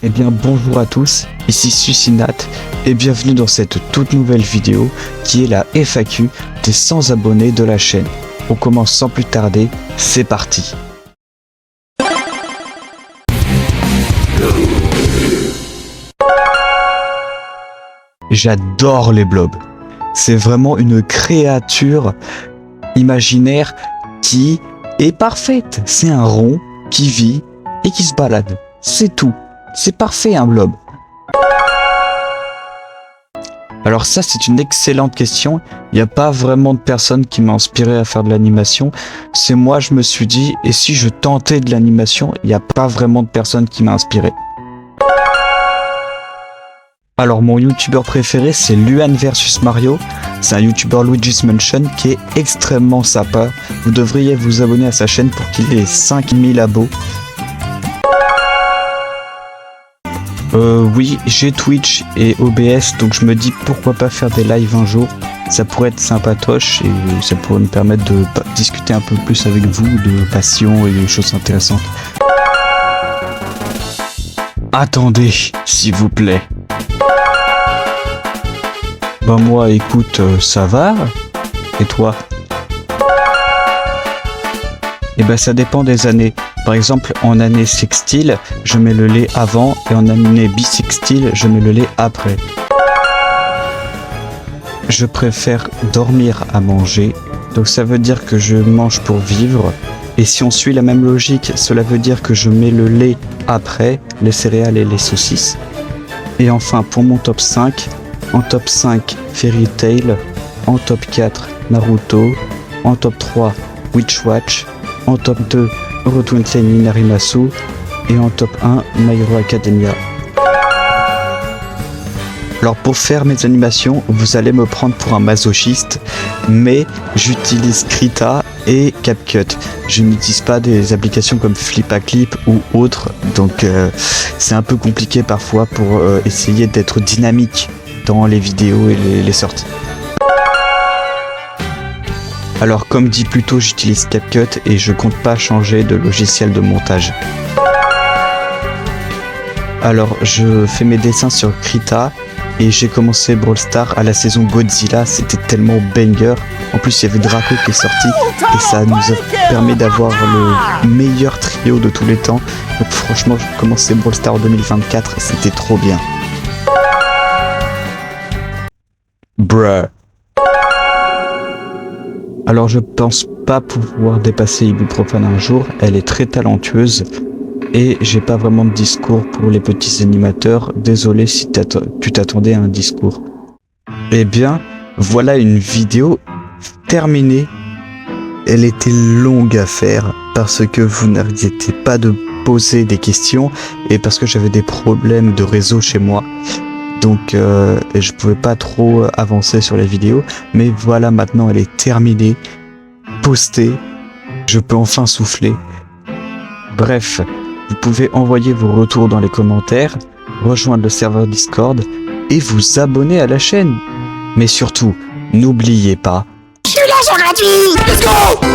Eh bien bonjour à tous, ici Sucinat et bienvenue dans cette toute nouvelle vidéo qui est la FAQ des 100 abonnés de la chaîne. On commence sans plus tarder, c'est parti. J'adore les blobs. C'est vraiment une créature imaginaire qui est parfaite. C'est un rond qui vit et qui se balade. C'est tout. C'est parfait un blob. Alors ça c'est une excellente question. Il n'y a pas vraiment de personne qui m'a inspiré à faire de l'animation. C'est moi, je me suis dit, et si je tentais de l'animation, il n'y a pas vraiment de personne qui m'a inspiré. Alors mon youtubeur préféré c'est Luan vs Mario. C'est un youtubeur Luigi's Mansion qui est extrêmement sympa. Vous devriez vous abonner à sa chaîne pour qu'il ait 5000 abos. Oui, j'ai Twitch et OBS, donc je me dis pourquoi pas faire des lives un jour. Ça pourrait être sympatoche et ça pourrait me permettre de discuter un peu plus avec vous de passion et de choses intéressantes. Attendez, s'il vous plaît. Bah moi, écoute, ça va. Et toi? Eh ben ça dépend des années. Par exemple, en année sextile, je mets le lait avant et en année bissextile, je mets le lait après. Je préfère dormir à manger, donc ça veut dire que je mange pour vivre. Et si on suit la même logique, cela veut dire que je mets le lait après, les céréales et les saucisses. Et enfin, pour mon top 5, en top 5, Fairy Tail, en top 4, Naruto, en top 3, Witch Watch, en top 2, Oro Tensei Narimasu et en top 1, My Hero Academia. Alors pour faire mes animations, vous allez me prendre pour un masochiste, mais j'utilise Krita et CapCut. Je n'utilise pas des applications comme Flipaclip ou autres, donc c'est un peu compliqué parfois pour essayer d'être dynamique dans les vidéos et les sorties. Alors comme dit plus tôt, j'utilise CapCut et je compte pas changer de logiciel de montage. Alors je fais mes dessins sur Krita et j'ai commencé Brawl Stars à la saison Godzilla, c'était tellement banger. En plus il y avait Draco qui est sorti et ça nous a permis d'avoir le meilleur trio de tous les temps. Donc franchement j'ai commencé Brawl Stars en 2024, c'était trop bien. Bruh. Alors je pense pas pouvoir dépasser Ibuprofane un jour, elle est très talentueuse et j'ai pas vraiment de discours pour les petits animateurs, désolé si tu t'attendais à un discours. Eh bien, voilà une vidéo terminée. Elle était longue à faire parce que vous n'arrêtez pas de poser des questions et parce que j'avais des problèmes de réseau chez moi. Donc je pouvais pas trop avancer sur les vidéos, mais voilà, maintenant elle est terminée, postée, je peux enfin souffler. Bref, vous pouvez envoyer vos retours dans les commentaires, rejoindre le serveur Discord et vous abonner à la chaîne. Mais surtout, n'oubliez pas... Je suis l'argent gratuit. Let's go.